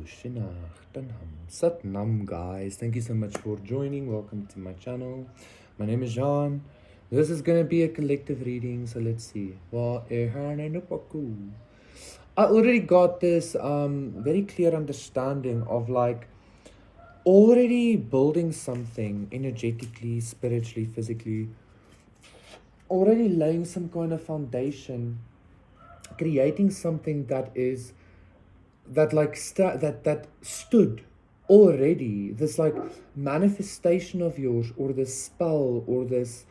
Tanham, Satnam guys. Thank you so much for joining. Welcome to my channel. My name is Jean. This is gonna be a collective reading, so let's see. I already got this very clear understanding of like already building something energetically, spiritually, physically, already laying some kind of foundation, creating something that is that stood already, this like manifestation of yours, or this spell, or this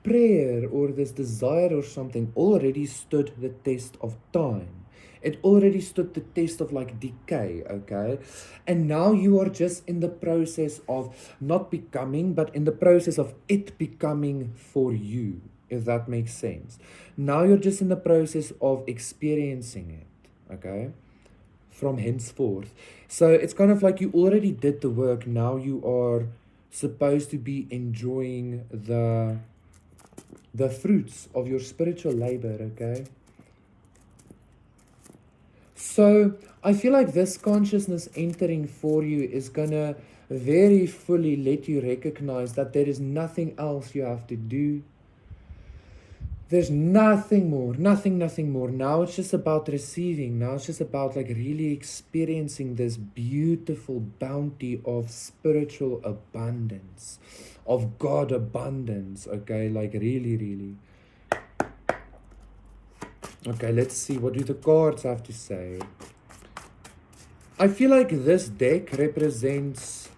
prayer, or this desire, or something already stood the test of time. It already stood the test of like decay, okay? And now you are just in the process of not becoming, but in the process of it becoming for you, if that makes sense. Now you're just in the process of experiencing it, okay? From henceforth. So it's kind of like you already did the work. Now you are supposed to be enjoying the fruits of your spiritual labor, okay? So I feel like this consciousness entering for you is gonna very fully let you recognize that there is nothing else you have to do. There's nothing more, nothing more. Now it's just about receiving. Now it's just about like really experiencing this beautiful bounty of spiritual abundance, of God abundance, okay? Like really. Okay, let's see. What do the cards have to say? I feel like this deck represents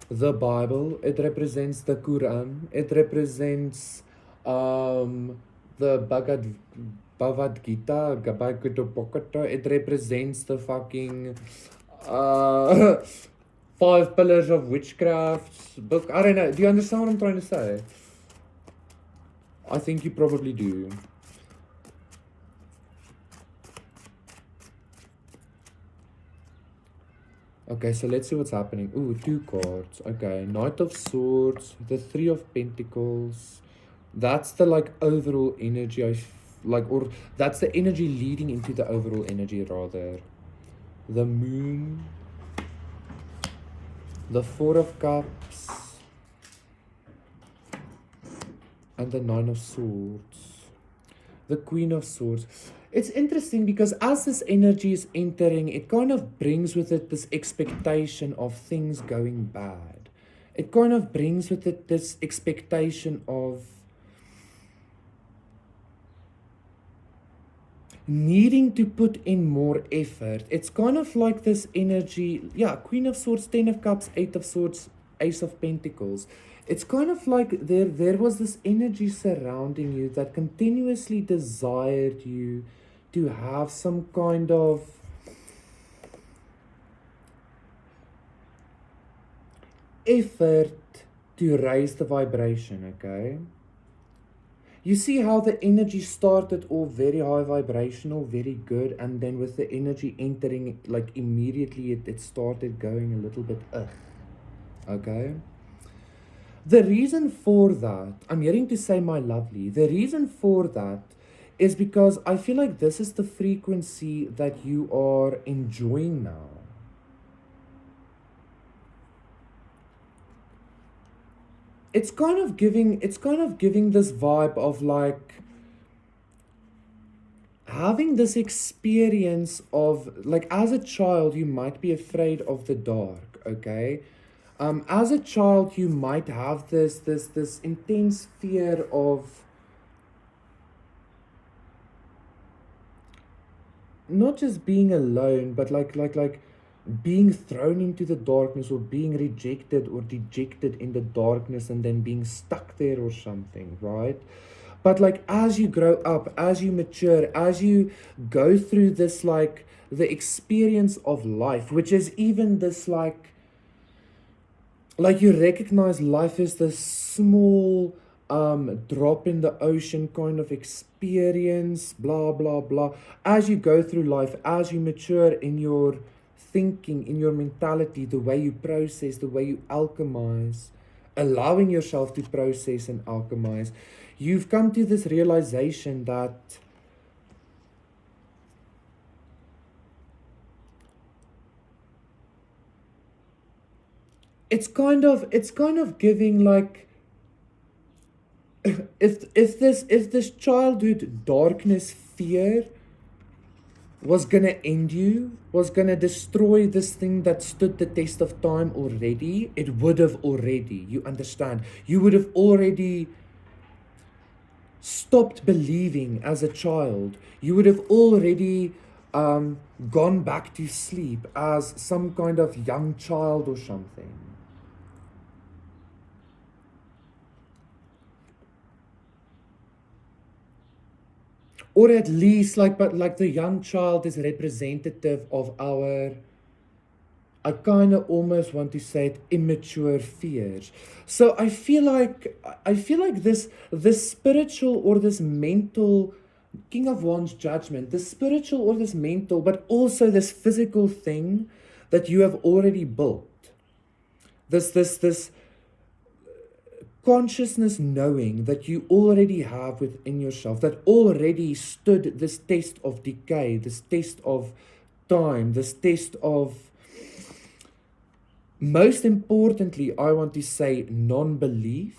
the Bible. It represents the Quran. It represents the Bhagavad Gita, it represents the fucking uh, Five Pillars of Witchcraft book. I don't know. Do you understand what I'm trying to say? I think you probably do. Okay, so let's see what's happening. Ooh, 2 cards. Okay, Knight of Swords, the 3 of Pentacles. That's the like overall energy or that's the energy leading into the overall energy rather. The Moon, the 4 of Cups, and the 9 of Swords, the Queen of Swords. It's interesting because as this energy is entering, it kind of brings with it this expectation of things going bad. It kind of brings with it this expectation of needing to put in more effort. It's kind of like this energy, yeah, Queen of Swords, 10 of Cups, 8 of Swords, Ace of Pentacles. It's kind of like there was this energy surrounding you that continuously desired you to have some kind of effort to raise the vibration, okay? You see how the energy started off very high vibrational, very good, and then with the energy entering, like immediately it started going a little bit okay? The reason for that, I'm hearing to say my lovely, the reason for that is because I feel like this is the frequency that you are enjoying now. It's kind of giving this vibe of like having this experience of like, as a child you might be afraid of the dark, okay? As a child you might have this intense fear of not just being alone, but like being thrown into the darkness, or being rejected or dejected in the darkness and then being stuck there or something, right? But like as you grow up, as you mature, as you go through this like the experience of life, which is even this like you recognize life is this small drop in the ocean kind of experience, blah blah blah. As you go through life, as you mature in your thinking, in your mentality, the way you process, the way you alchemize, allowing yourself to process and alchemize, you've come to this realization that it's kind of giving like, if this childhood darkness fear was gonna end you, was gonna destroy this thing that stood the test of time already, it would have already, you understand? You would have already stopped believing as a child. You would have already gone back to sleep as some kind of young child or something. Or at least but like the young child is representative of our, I kind of almost want to say it, immature fears. So I feel like this spiritual or this mental King of Wands judgment, this spiritual or this mental, but also this physical thing that you have already built. This consciousness knowing that you already have within yourself, that already stood this test of decay, this test of time, this test of, most importantly, I want to say non-belief.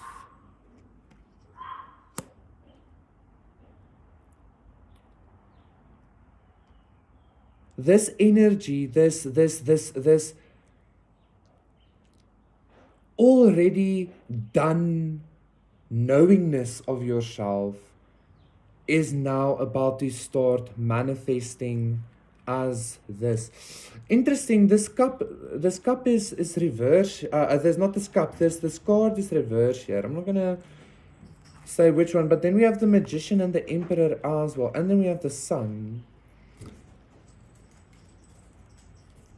This energy, this already done knowingness of yourself is now about to start manifesting as this. Interesting, this cup is reverse. There's not this cup, this card is reverse here. I'm not gonna say which one, but then we have the Magician and the Emperor as well, and then we have the Sun.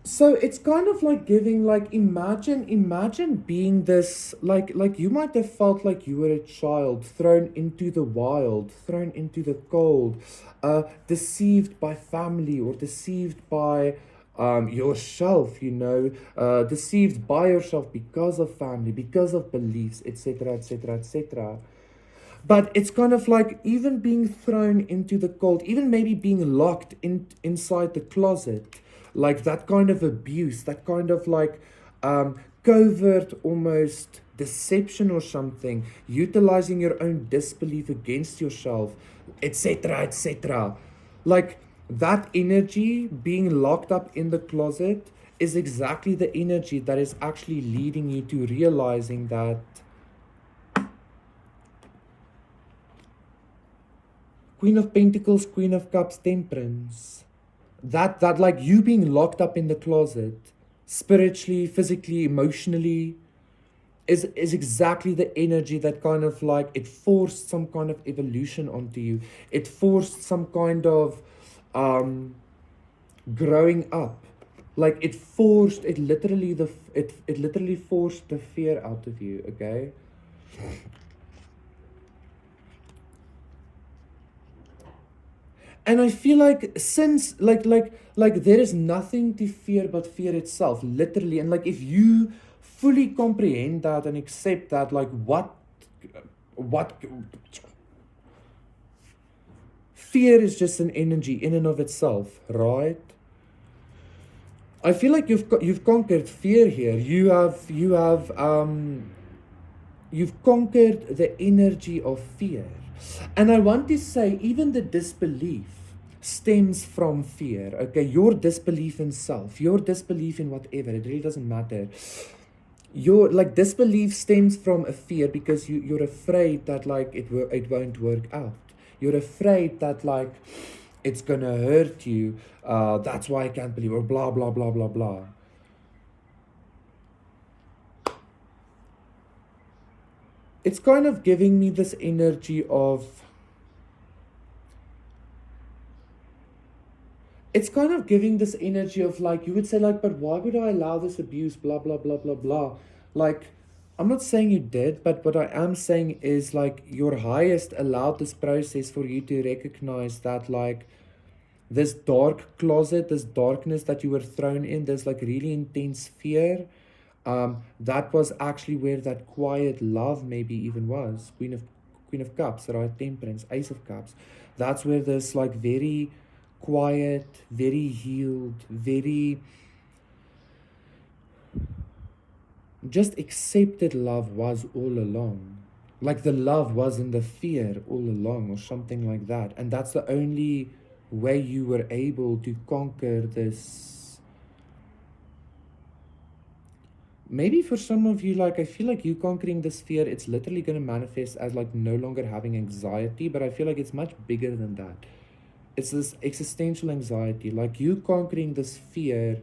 So it's kind of like giving, like, imagine being this, like you might have felt like you were a child thrown into the wild, thrown into the cold, deceived by family or deceived by yourself, deceived by yourself because of family, because of beliefs, etc., etc., etc. But it's kind of like even being thrown into the cold, even maybe being locked inside the closet, like that kind of abuse, that kind of like covert almost deception or something, utilizing your own disbelief against yourself, etc., etc. Like that energy being locked up in the closet is exactly the energy that is actually leading you to realizing that Queen of Pentacles, Queen of Cups, Temperance. That like you being locked up in the closet, spiritually, physically, emotionally, is exactly the energy that kind of like it forced some kind of evolution onto you. It forced some kind of growing up. Like it literally forced the fear out of you, okay? And I feel like since like there is nothing to fear but fear itself, literally. And like if you fully comprehend that and accept that, like what fear is just an energy in and of itself, right? I feel like you've conquered fear here. You've conquered the energy of fear. And I want to say, even the disbelief stems from fear. Okay, your disbelief in self, your disbelief in whatever, it really doesn't matter. Your like disbelief stems from a fear because you're afraid that like it won't work out. You're afraid that like it's gonna hurt you. That's why I can't believe, or blah blah blah blah blah. It's kind of giving me this energy of, it's kind of giving this energy of like, you would say like, but why would I allow this abuse, blah blah blah blah blah. Like, I'm not saying you did, but what I am saying is like your highest allowed this process for you to recognize that like this dark closet, this darkness that you were thrown in, this like really intense fear, that was actually where that quiet love maybe even was. Queen of Cups, right? Temperance, Ace of Cups. That's where this like very quiet, very healed, very just accepted love was all along. Like the love was in the fear all along, or something like that. And that's the only way you were able to conquer this. Maybe for some of you, like, I feel like you conquering this fear, it's literally going to manifest as like no longer having anxiety, but I feel like it's much bigger than that. It's this existential anxiety. Like you conquering this fear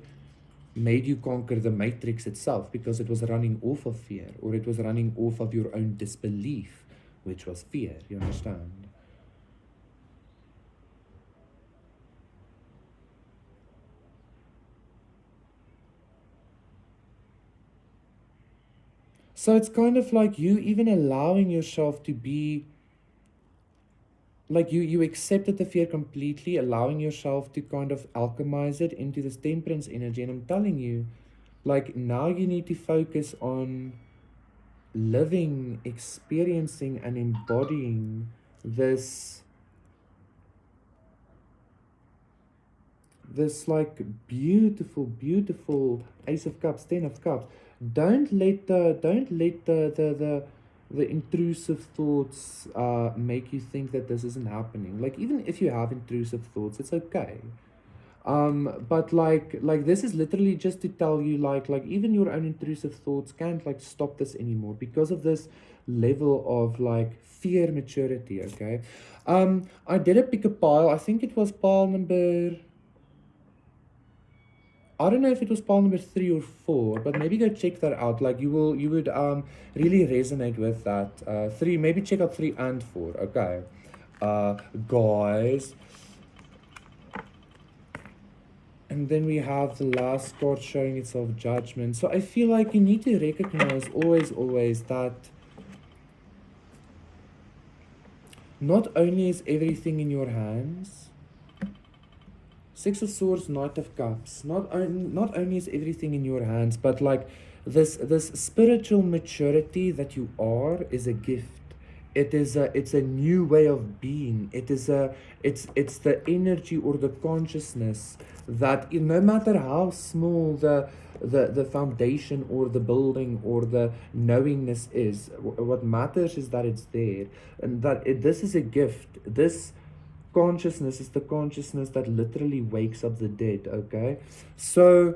made you conquer the matrix itself, because it was running off of fear, or it was running off of your own disbelief, which was fear. You understand? So it's kind of like you even allowing yourself to be like you accepted the fear completely, allowing yourself to kind of alchemize it into this temperance energy. And I'm telling you, like, now you need to focus on living, experiencing, and embodying this like beautiful Ace of Cups, 10 of Cups. Don't let the intrusive thoughts make you think that this isn't happening. Like, even if you have intrusive thoughts, it's okay. But like this is literally just to tell you, like even your own intrusive thoughts can't like stop this anymore, because of this level of like fear maturity. Okay. I did pick a pile. I think it was pile number, I don't know if it was pile number 3 or 4, but maybe go check that out. Like you would really resonate with that. 3, maybe check out 3 and 4. Okay. Guys. And then we have the last card showing itself, Judgment. So I feel like you need to recognize always that not only is everything in your hands, 6 of Swords, Knight of Cups, not only is everything in your hands, but like this spiritual maturity that you are is a gift. It's a new way of being. It's the energy or the consciousness that no matter how small the foundation or the building or the knowingness is, what matters is that it's there, and that this is a gift. This consciousness is the consciousness that literally wakes up the dead. Okay, so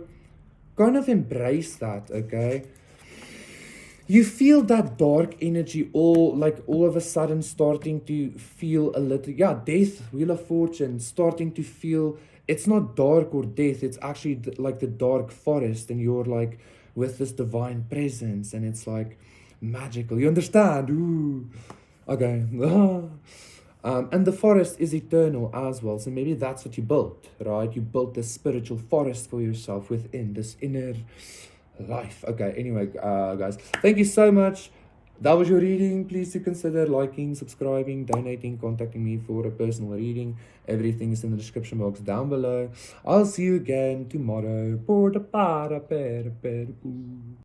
kind of embrace that. Okay, you feel that dark energy all of a sudden starting to feel a little, yeah, death, Wheel of Fortune, starting to feel it's not dark or death, it's actually like the dark forest, and you're like with this divine presence, and it's like magical, you understand? Ooh, okay. And the forest is eternal as well, so maybe that's what you built, right? You built this spiritual forest for yourself within this inner life. Okay, anyway, guys, thank you so much. That was your reading. Please do consider liking, subscribing, donating, contacting me for a personal reading. Everything is in the description box down below. I'll see you again tomorrow.